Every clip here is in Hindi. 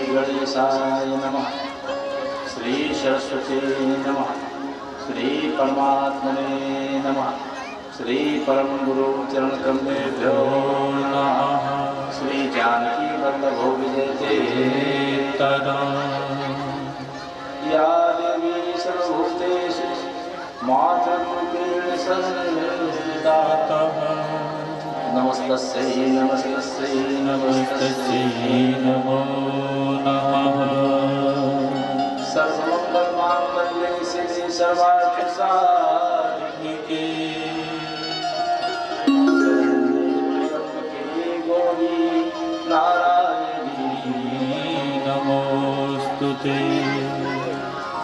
गणेशाय नमः। श्री सरस्वती नमः। श्री परमात्मने नमः। श्री परम गुरु चरण कमलेभ्यो नमः। श्री जानकी वल्लभो विजयते तदा। या देवी सर्वभूतेषु मातृरूपेण संस्थिता। नमस्तस्यै नमस्तस्यै नमस्तस्यै नमो नमः। सर्वमङ्गलमाङ्गल्ये शिवे सर्वार्थसाधिके शरण्ये गौरी नारायणी नमोस्तुते।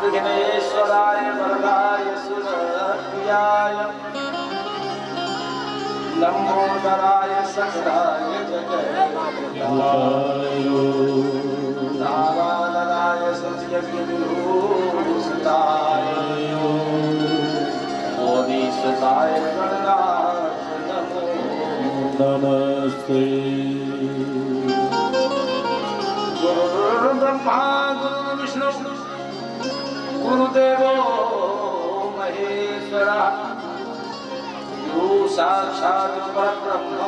विघ्नेश्वराय वरदाय सुरप्रियाय लंबोदराय सकलाय जगद्वल्लभाय नारायणाय सत्यज्ञविभूषिताय बोधिसुताय गणनाथ नमो नमस्ते। गुरुर्ब्रह्मा गुरुर्विष्णु गुरुदेवो महेश्वरः। साक्षात् परब्रह्म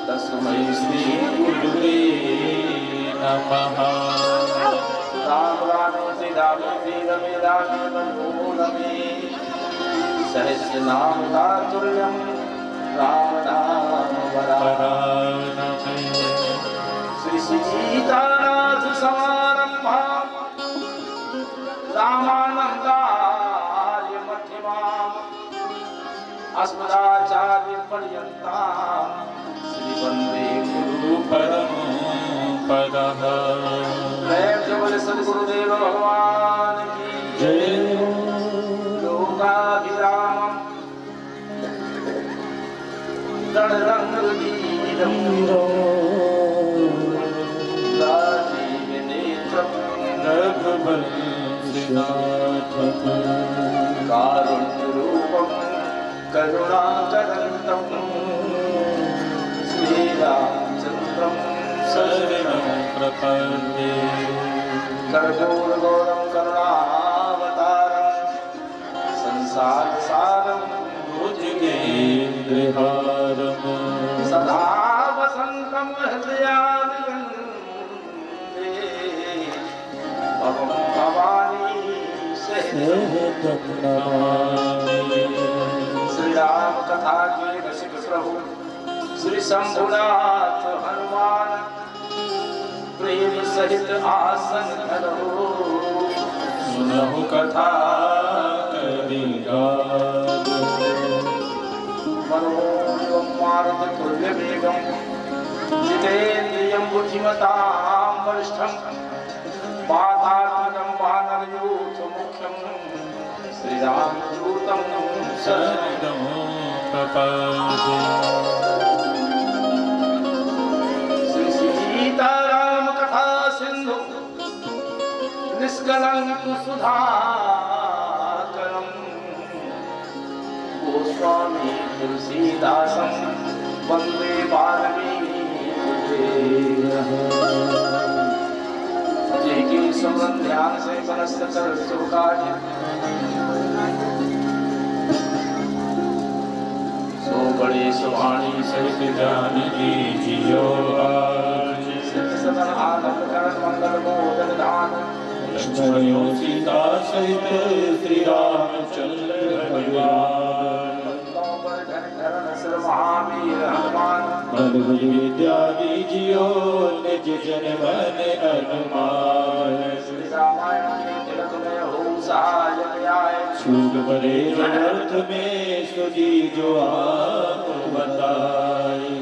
तस्मै श्री गुरुवे नमः। राम रामेति रामेति रमे रामे मनोरमे रमे सहस्र नाम तातुल्यं राम नाम वरानने। श्री सीतानाथ समारंभां रामानन्दार्य मध्यमाम् अस्मदाचार्य पर्यन्तां श्री वन्दे गुरु परमपदः। प्रेम से बोले सद्गुरुदेव भगवान की जय। लोकाभिरामं रणरङ्गवीरं राजीवनेत्रं रघुवंशनाथं कारुण्यरूपं करुणाकरन्तं श्रीरामचन्द्रं शरणं प्रपद्ये। कर्पूरगौरं करुणावतारं संसारसारं भुजगेन्द्रहारं सदा वसन्तं हृदयादिगन्धे भवं भवानी सहितं नमामि। श्री राम कथा के रसिक प्रभु श्री शंभुनाथ हनुमान प्रेम सहित आसन धरो सुनहु कथा करिगाद। मनोजवं मारुततुल्यवेगं जितेन्द्रियं बुद्धिमतां वरिष्ठं वातात्मजं वानरयूथमुख्यं श्रीरामदूतं शरणं प्रपद्ये। श्री सीताराम कथा सिंधु निष्कलंक सुधाकरं गोस्वामी तुलसीदासं वन्दे वाल्मीकिम्। जय की सुमन ध्यान से मनस्त कर शुभ कार्य सो बड़े सुहानी सहित जान लीजियो आज। सदन आनंद करण मंगल मोदन दान लक्ष्मणों सीता सहित श्री रामचंद्र भगवान। महावीर हनुमान बल बुद्धि विद्या दीजियो निज जन मन अनुमान। श्री रामायण के तिलक में हो सहायक आए छूट परे अर्थ में सुजी जो आप बताए।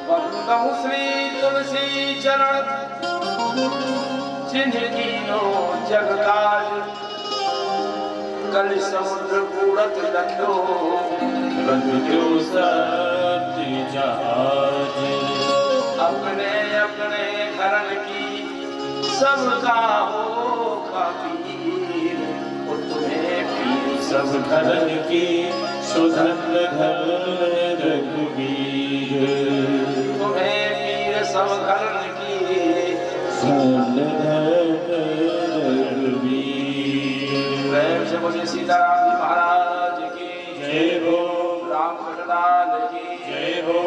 वंदन श्री तुलसी चरण जिन्हें कीनो जग काज कल समुद्र कूड़त रखो बंधु सत्य जहाज। अपने अपने घरन की सबका हो पीर तुम्हें पीर सब घरन की सुधन धन रघुवीर। तुम्हें पीर सब घरन की धन धन रघुवीर। प्रेम से बोलिए सीताराम जी महाराज की जय हो, रामकृष्ण लाल की जय हो,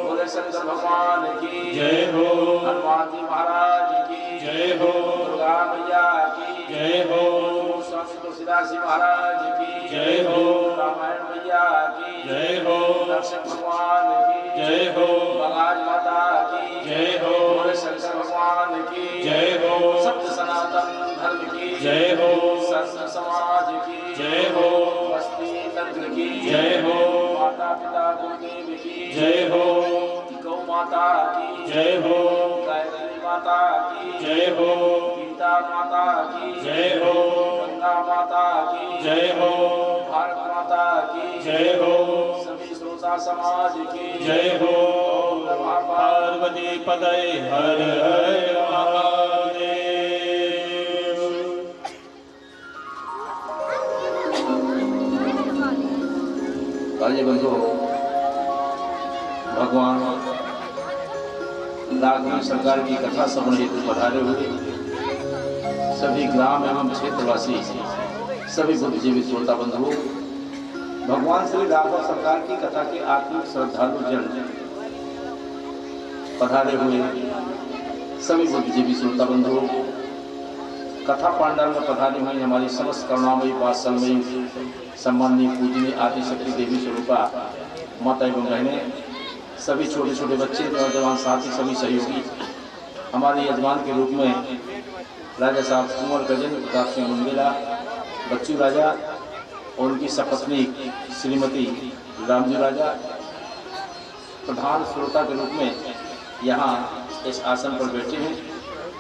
बोले शंकर भगवान की जय हो, हनुमान जी महाराज की जय हो, दुर्गा मैया की जय हो, स्वामी तुलसीदास जी महाराज की जय हो, रामायण मैया की जय हो, दर्शन भगवान की जय हो, बंगाल माता की जय हो, बोले शंकर भगवान की जय हो, सत्य सनातन धर्म की जय हो, संत समाज की जय हो, बस्ती तंत्र की जय हो, माता पिता गुरुदेव की जय हो, गौ माता की जय हो, गायत्री माता की जय हो, गीता माता की जय हो, गंगा माता की जय हो, भारत माता की जय हो, सभी श्रोता समाज की जय हो, पार्वती पतये हर हर महादेव। काली बंधु भगवान राघव सरकार की कथा श्रवण हेतु पधारे हुए सभी ग्राम एवं क्षेत्रवासी, सभी बुद्धिजीवी श्रोता बंधु, भगवान श्री राघव सरकार की कथा के आत्मिक श्रद्धालु जन पधारे हुए सभी बुद्धिजीवी श्रोता बंधु, कथा पांडाल में पधारी हुई हमारी समस्त करुणामयी वात्सल्यमयी सम्माननीय पूजनीय आदिशक्ति देवी स्वरूपा माता एवं बहनें, सभी छोटे छोटे बच्चे और जवान साथी, सभी सहयोगी, हमारे यजमान के रूप में राजा साहब कुंवर गजेंद्र प्रताप सिंह मुंडेला, बच्चू राजा और उनकी सपत्नी श्रीमती रामजी राजा प्रधान श्रोता के रूप में यहाँ इस आसन पर बैठे हैं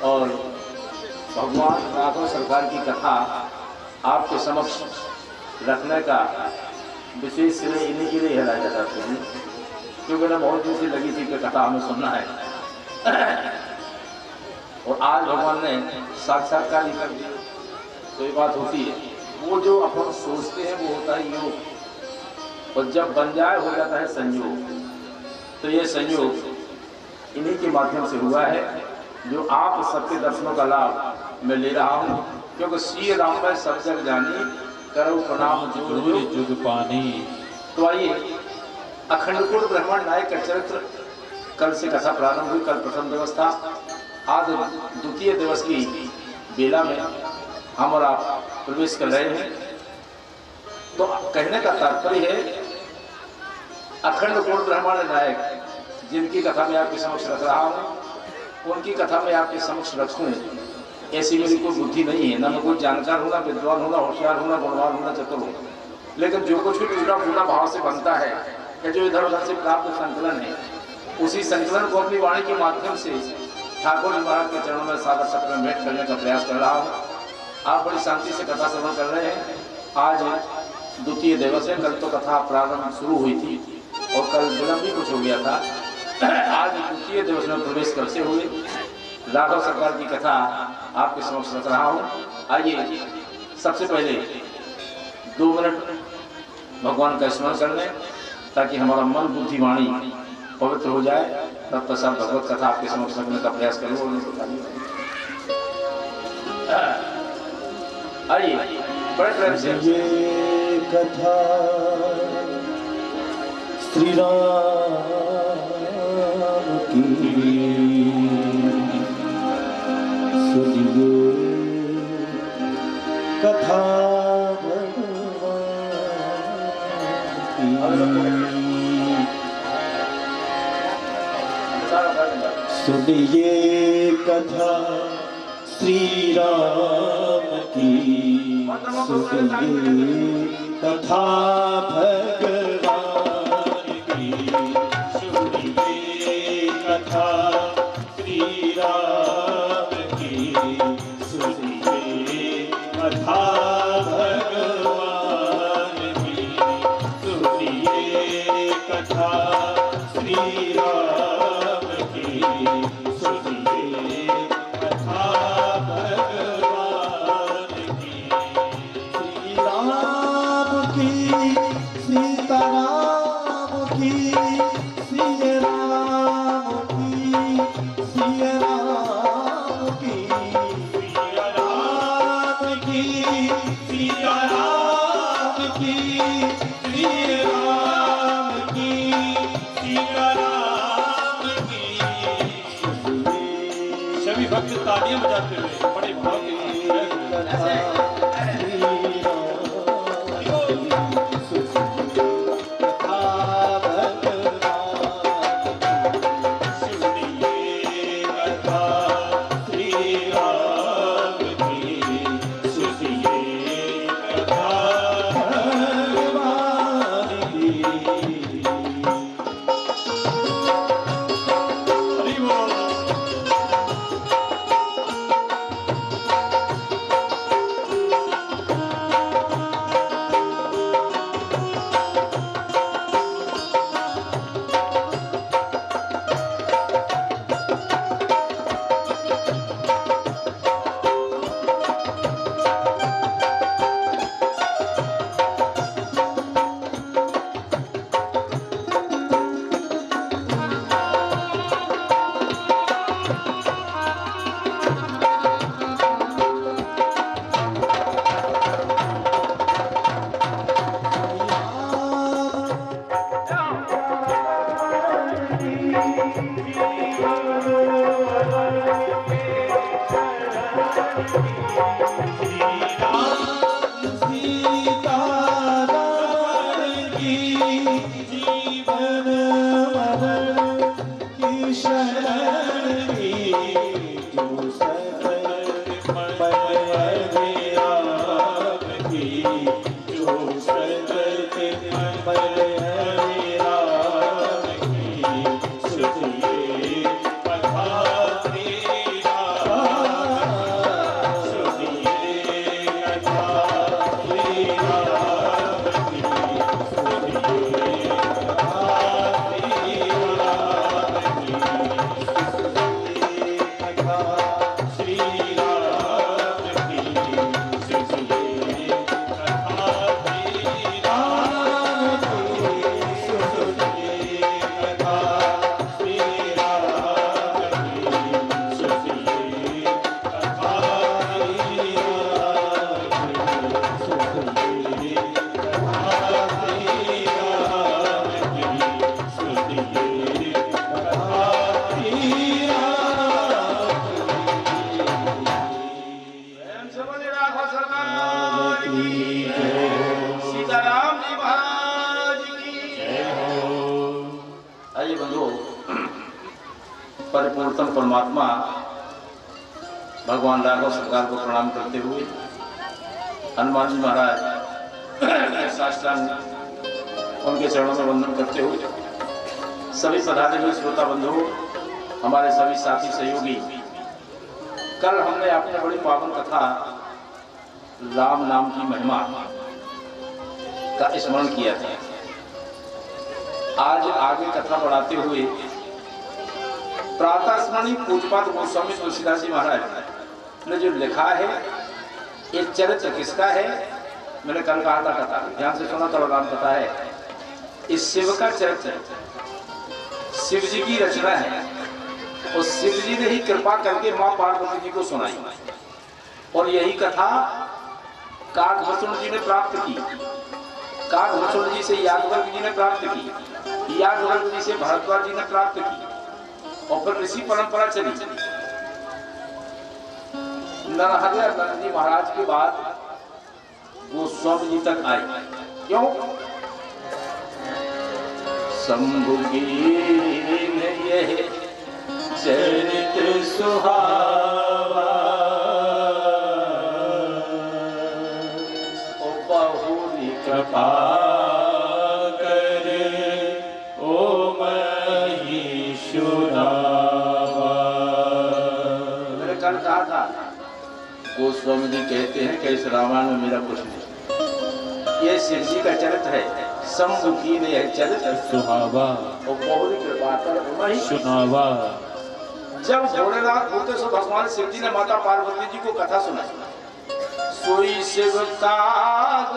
और भगवान राघव सरकार की कथा आपके समक्ष रखने का विशेष श्रेय इन्हीं के लिए है राजा साहब से, क्योंकि ना बहुत दिन से लगी थी कि कथा हमें सुनना है और आज भगवान ने साक्षात्कार ही कर दिया। तो ये बात होती है, वो जो अपन सोचते हैं वो होता है योग, और जब बन जाए हो जाता है संयोग। तो ये संयोग इन्हीं के माध्यम से हुआ है जो आप सबके दर्शनों का लाभ मैं ले रहा हूँ, क्योंकि श्री राम में सब जग जानी करो प्रणाम जुग पानी। तो आइए अखंडपुर ब्राह्मण नायक का चरित्र कल से कथा प्रारंभ हुई, कल प्रथम दिवस था, आज द्वितीय दिवस की बेला में हम और आप प्रवेश कर रहे हैं। तो कहने का तात्पर्य है अखंडपुर ब्राह्मण नायक जिनकी कथा में आपके समक्ष रख रहा हूँ, उनकी कथा में आपके समक्ष रखूँ ऐसी मेरी कोई बुद्धि नहीं है, ना मैं कोई जानकार होना, विद्वान होना, होशियार होना, गुणवान होना, चतुर होना, लेकिन जो कुछ भी पूरा पूरा भाव से बनता है कि जो इधर उधर से प्राप्त संकलन है, उसी संकलन को अपनी वाणी के माध्यम से ठाकुर महाराज के चरणों में सागर सत्र में भेंट करने का प्रयास कर रहा हूँ। आप बड़ी शांति से कथा श्रवण कर रहे हैं। आज द्वितीय दिवस है, कल तो कथा प्रारंभ शुरू हुई थी और कल विलंब भी कुछ हो गया था। आज द्वितीय दिवस में प्रवेश करते हुए राघव सरकार की कथा आपके समक्ष रख रहा हूँ। आइए सबसे पहले 2 मिनट भगवान का स्मरण कर लें ताकि हमारा मन बुद्धि वाणी पवित्र हो जाए, तत्पश्चात भगवत कथा आपके समक्ष रखने का प्रयास करूँ। आइए बड़े प्रेम से ये कथा श्री राम की सुनिए, कथा सुनिए कथा श्री राम की, सुनिए कथा भगवान की, सुनिए कथा श्री राम की, सुनिए कथा भगवान की, सुनिए कथा श्री राम की, सुनिए कथा भगवान की। श्री राम की सीता राम की, सिया राम की सिया राम सभी भक्त तालियां बजाते हुए बड़े भाव के सीताराम जी महाराज की जय हो। आइए बंधुओं, परिपूर्णतम परमात्मा भगवान राघव सरकार को प्रणाम करते हुए हनुमान जी महाराज साष्टांग उनके चरणों में वंदन करते हुए सभी पधारे हुए श्रोता बंधुओं, हमारे सभी साथी सहयोगी, कल हमने अपने बड़ी पावन कथा राम नाम की महिमा का स्मरण किया था। आज आगे कथा बढ़ाते हुए प्रातः स्मरणी पूज्यपाद गोस्वामी तुलसीदास जी महाराज ने जो लिखा है, ये चरित्र किसका है? मैंने कल कहा था कथा, ध्यान से सुना तो राम कथा है। इस शिव का चरित्र शिव जी की रचना है और शिव जी ने ही कृपा करके मां पार्वती जी को सुनाई और यही कथा काकभूषण जी ने प्राप्त की, काकभूषण जी से यादवर्ग जी ने प्राप्त की, यादवर्ग जी से भरद्वाज जी ने प्राप्त की और फिर ऋषि परंपरा चली। नरहरि नंद जी महाराज के बाद गोस्वामी जी तक आए। क्यों? शंभु की यह चरित्र सुहावा कृपा कर ओ महीशुरावा। मैंने कल कहा था, गोस्वामी जी कहते हैं कि इस रामायण में मेरा कुछ नहीं, ये शिव जी का चरित्र है। शंभु की ने यह चरित्र सुहावा और बहुरी कृपा कर ओ महीशुरावा। जब भोलेनाथ होते सो भगवान शिव जी ने माता पार्वती जी को कथा सुनाई। सोई शिव काग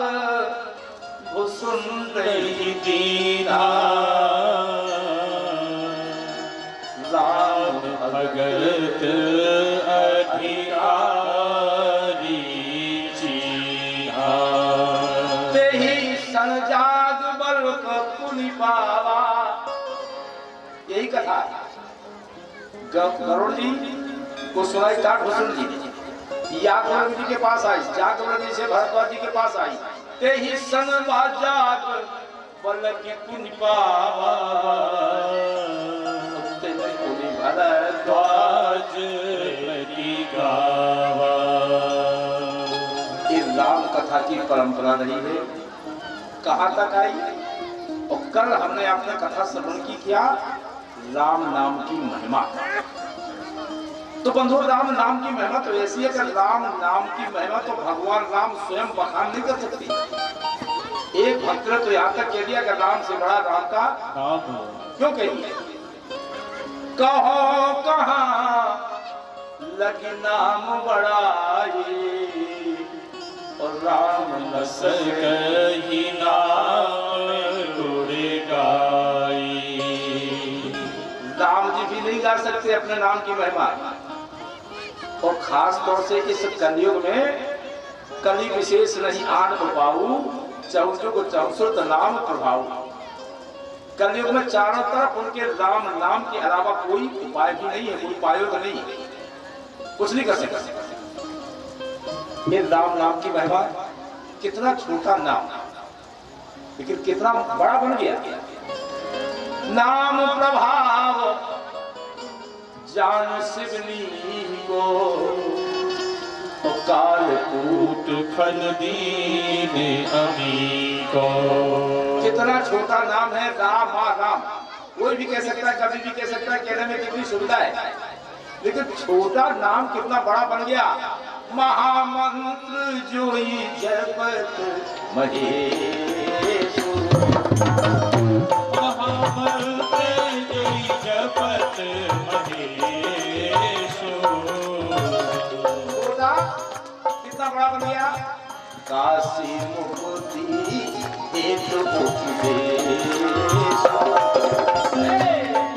सुन रही दीना, राम भगत अधिकारी जीहा, तेहि सन जाग बल पुनि पावा। यही कथा गरुड़ जी को सुनाई काट भूषण जी यादव जी के पास आई, जागवल जी से भरद्वाज जी के पास आई, ते ही सन जाग बल की पुन पावा भरद्वाज की गावा। ये राम कथा की परंपरा रही है, कहाँ तक आई। और कल हमने आपने कथा श्रवण की क्या, राम नाम की महिमा। तो बंधु राम नाम की महिमा तो ऐसी है कि राम नाम की महिमा तो भगवान राम स्वयं बखान नहीं कर सकती। एक भक्त ने तो यहाँ तक कह दिया कि राम से बड़ा राम का क्यों कहिए। कहो कहाँ लगी नाम बड़ाई और राम न कही नाम गुड़ गाई। राम जी भी नहीं गा सकते अपने नाम की महिमा। और खास तौर से इस कलयुग में कली विशेष नहीं आन उपाऊ चौजुग चौसुत नाम प्रभाव। कलयुग में चारों तरफ उनके राम नाम के अलावा कोई उपाय भी नहीं है, कोई उपायोग नहीं, कुछ नहीं कर सकते। ये राम नाम की महिमा, कितना छोटा नाम लेकिन कितना बड़ा बन गया। नाम प्रभाव जान शिवनी को काल कूट फल दीन अमी को। कितना छोटा नाम है राम। राम कोई भी कह सकता है, कभी भी कह सकता है, कहने में कितनी सुविधा है, लेकिन छोटा नाम कितना बड़ा बन गया। महामंत्र जोई जपत महेश, महामंत्र जोई जपत महेश। छोटा कितना बड़ा बन गया। काशी मुक्ति एक उपदेश,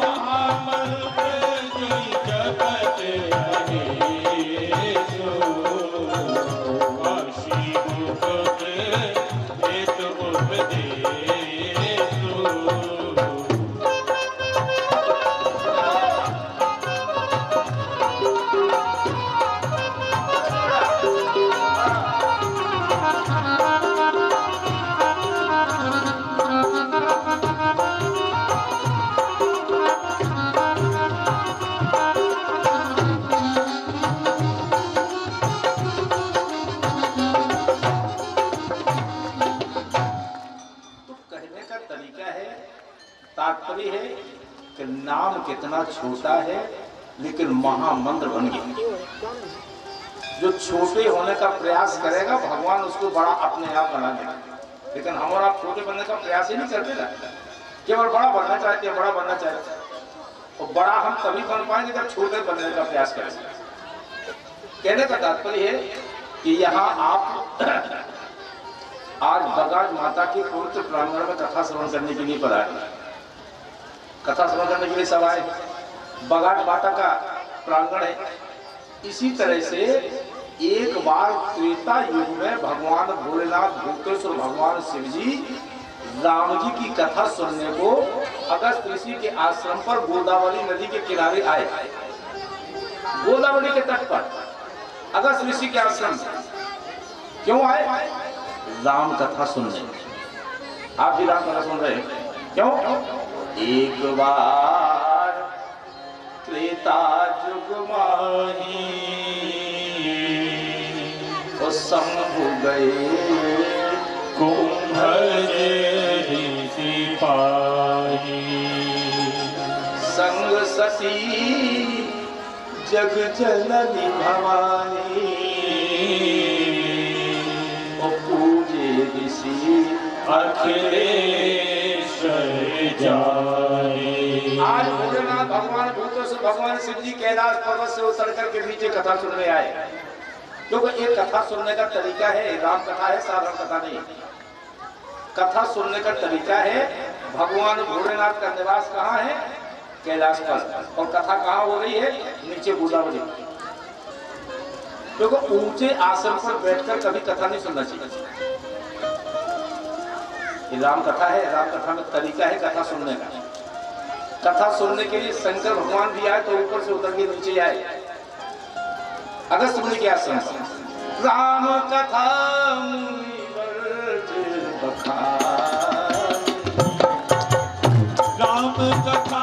महामंत्र जोई जपत महेश। काशी मुक्ति एक उपदेश। तात्पर्य है कि नाम कितना छोटा है लेकिन महामंत्र बन गया। जो छोटे होने का प्रयास करेगा भगवान उसको बड़ा अपने आप बना देगा, लेकिन हम और आप छोटे बनने का प्रयास ही नहीं करते ना, केवल बड़ा बनना चाहते हैं, बड़ा बनना चाहते हैं। और बड़ा हम तभी बन पाएंगे जब छोटे बनने का प्रयास करेंगे। कहने का तात्पर्य है कि यहाँ आप आज बगाड़ माता की पवित्र प्रांगण में कथा श्रवण करने के लिए पधारे। कथा श्रवण करने के लिए सब आए। बगाड़ माता का प्रांगण है। इसी तरह से एक बार त्रेता युग में भगवान भोलेनाथ भूतेश्वर भगवान शिव जी राम जी की कथा सुनने को अगस्त ऋषि के आश्रम पर गोदावरी नदी के किनारे आए। गोदावरी के तट पर अगस्त ऋषि के आश्रम क्यों आए? राम कथा सुनने। आप भी राम कथा सुन रहे हैं क्यों? एक बार त्रेता युग माही तो शंभु गए कुंभज सिपाही। संग सती जग जननी भवानी और पूजे ऋषि अखिलेश्वर जाए। आज भोलेनाथ भगवान भूतेश्वर भगवान शिव जी कैलाश पर्वत से उतर करके नीचे कथा सुनने आए। क्योंकि एक कथा सुनने का तरीका है, राम कथा है, साधारण कथा नहीं। कथा सुनने का तरीका है। भगवान भोलेनाथ का निवास कहाँ है? कैलाश पर। और कथा कहाँ हो रही है? नीचे गोदावरी। क्योंकि ऊंचे आसन पर बैठकर कभी कथा नहीं सुनना चाहिए। ये राम कथा है। राम कथा में तरीका है कथा सुनने का। कथा सुनने के लिए शंकर भगवान भी आए तो ऊपर से उतर के नीचे आए। अगस्त मुनि के आश्रम पर राम कथा मुनिवर बखान, राम कथा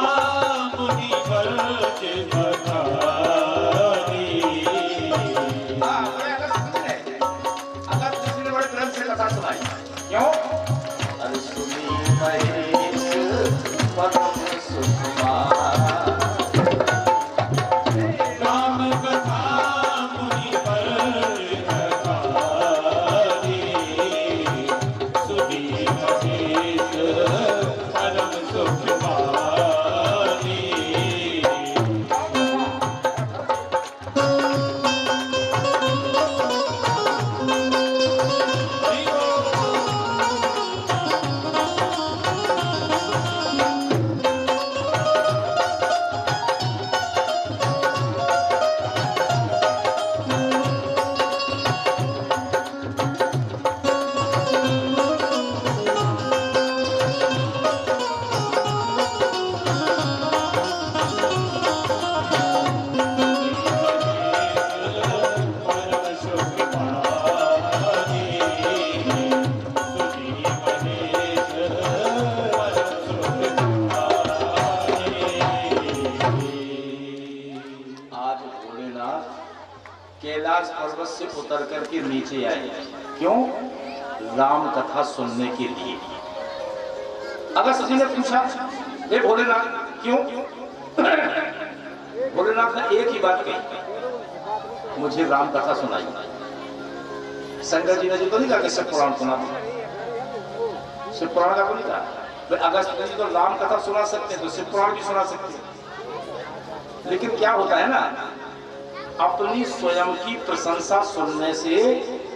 मुनिवर बखानी। अगस्त मुनि ने बड़े प्रेम से कथा सुनाई। क्यों? अरे सुनी महेश परम सुकुमार, राम कथा मुनिवर बखानी, सुनी महेश परम सुखमानी। आज भोलेनाथ कैलाश पर्वत से उतर करके नीचे आए। क्यों? राम कथा सुनने के लिए। अगस्त जी ने पूछा, हे भोलेनाथ क्यों? भोलेनाथ ने एक ही बात कही, मुझे राम कथा सुनाई। शंकर जी ने जो तो नहीं कहा कि शिव पुराण सुना, शिव पुराण का तो नहीं कहा। अगस्त जी तो राम कथा सुना सकते हैं तो शिव पुराण भी सुना सकते हैं। लेकिन क्या होता है ना, अपनी स्वयं की प्रशंसा सुनने से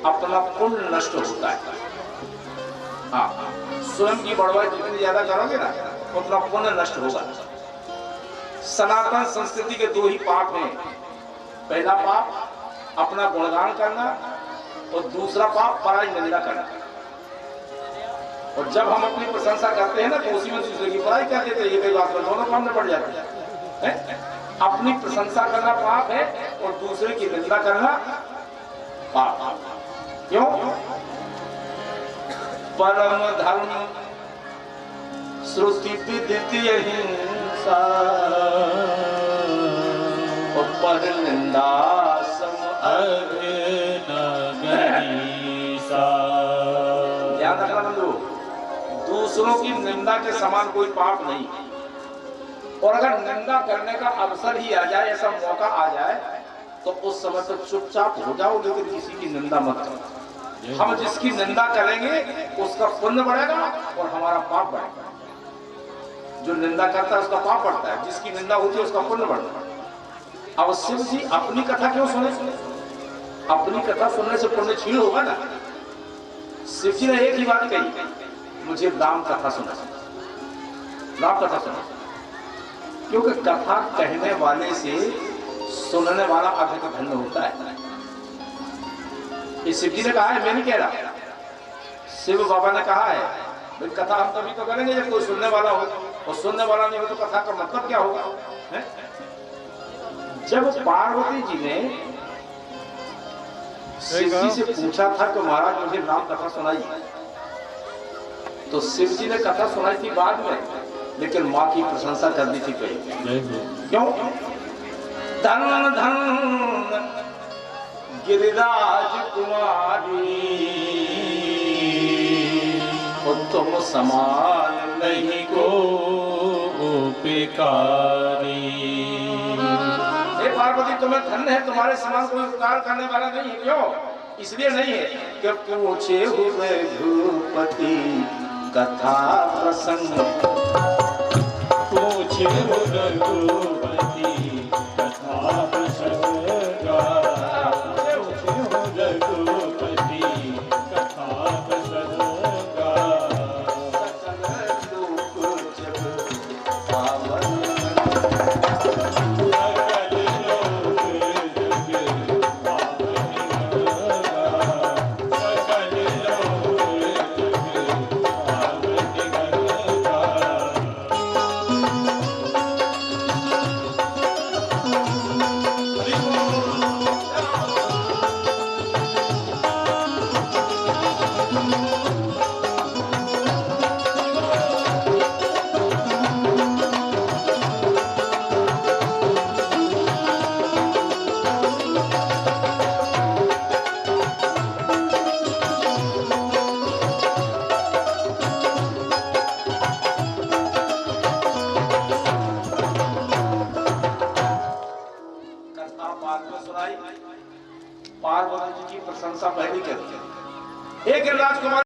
अपना पुण्य नष्ट होता है। हाँ, स्वयं की बड़वाई जितनी ज्यादा करोगे ना उतना पुण्य नष्ट होगा। सनातन संस्कृति के दो ही पाप हैं। पहला पाप अपना गुणगान करना और दूसरा पाप पराई निंदा करना। और जब हम अपनी प्रशंसा करते हैं ना तो उसी में दूसरे की बुराई कर देते हैं। ये कई बात दोनों काम में पड़ जाते हैं। अपनी प्रशंसा करना पाप है और दूसरे की निंदा करना पाप। क्यों? परम धर्म श्रुति विदित अहिंसा और पर निंदा सम अग्नगरीसा। ध्यान रखना बंधु, दूसरों की निंदा के समान कोई पाप नहीं। और अगर निंदा करने का अवसर ही आ जाए, ऐसा मौका आ जाए, तो उस समय तो चुपचाप हो जाओ, लेकिन किसी की निंदा मत करो। हम जिसकी निंदा करेंगे उसका पुण्य बढ़ेगा और हमारा पाप बढ़ेगा। जो निंदा करता है उसका पाप बढ़ता है, जिसकी निंदा होती है उसका पुण्य बढ़ता है। अब शिव जी अपनी कथा क्यों सुने? अपनी कथा सुनने से पुण्य छीन होगा ना। शिव जी ने एक ही बात कही, मुझे राम कथा सुना, राम कथा सुना। क्योंकि कथा कहने वाले से सुनने वाला अधिक धन्य होता है। ये शिव जी ने कहा है, मैं नहीं कह रहा। शिव बाबा ने कहा है, भाई कथा हम तभी तो करेंगे जब कोई सुनने वाला हो, और सुनने वाला नहीं हो तो कथा का मतलब क्या होगा? जब पार्वती जी ने शिव जी से पूछा था कि महाराज मुझे राम कथा सुनाई, तो शिव जी ने कथा सुनाई थी बाद में, लेकिन माँ की प्रशंसा करनी थी पहले। क्यों? धन धन गिरिराज कुमारी और तुम समान नहीं को उपकारी। हे पार्वती तुम्हें धन्य है, तुम्हारे समान कोई उपकार करने वाला नहीं है। क्यों? इसलिए नहीं है कि पूछे हुए भूपति कथा प्रसंग, पूछे हो रघुपति कथा प्रसंग, पूछे हो रघुपति कथा प्रसंग। पार्वती जी की प्रशंसा पहले करते हैं। एक राजकुमार